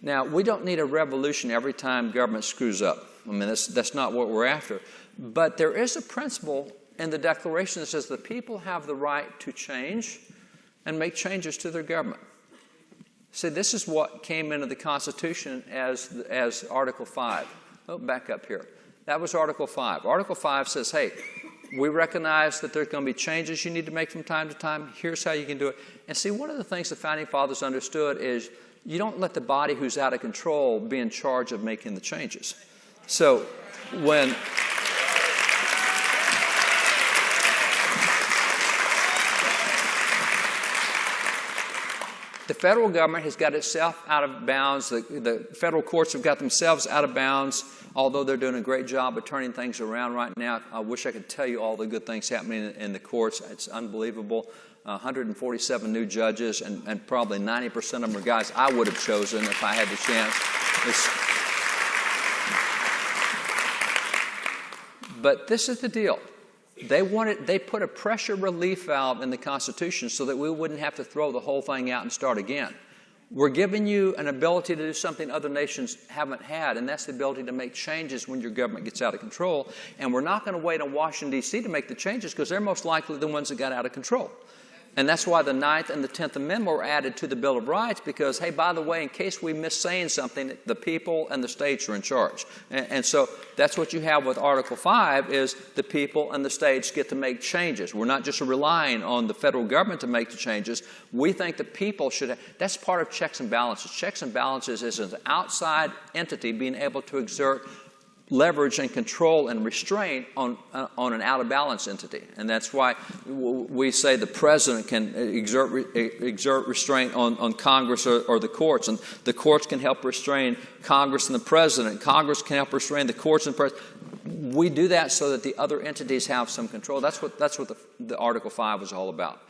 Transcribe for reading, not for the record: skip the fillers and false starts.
Now, we don't need a revolution every time government screws up. I mean, that's not what we're after. But there is a principle in the Declaration that says the people have the right to change and make changes to their government. See, this is what came into the Constitution as Article 5. Oh, back up here. That was Article 5. Article 5 says, hey, we recognize that there's going to be changes you need to make from time to time. Here's how you can do it. And see, one of the things the Founding Fathers understood is you don't let the body who's out of control be in charge of making the changes. So when the federal government has got itself out of bounds, the federal courts have got themselves out of bounds, although they're doing a great job of turning things around right now. I wish I could tell you all the good things happening in the courts. It's unbelievable. 147 new judges, and probably 90% of them are guys I would have chosen if I had the chance. But this is the deal. They put a pressure relief valve in the Constitution so that we wouldn't have to throw the whole thing out and start again. We're giving you an ability to do something other nations haven't had, and that's the ability to make changes when your government gets out of control. And we're not going to wait on Washington, D.C. to make the changes because they're most likely the ones that got out of control. And that's why the 9th and the 10th Amendment were added to the Bill of Rights because, hey, by the way, in case we miss saying something, the people and the states are in charge. And so that's what you have with Article 5 is the people and the states get to make changes. We're not just relying on the federal government to make the changes. We think the people should have. That's part of checks and balances. Checks and balances is an outside entity being able to exert leverage and control and restraint on an out-of-balance entity. And that's why we say the president can exert restraint on Congress or the courts. And the courts can help restrain Congress and the president. Congress can help restrain the courts and the president. We do that so that the other entities have some control. That's what the Article 5 was all about.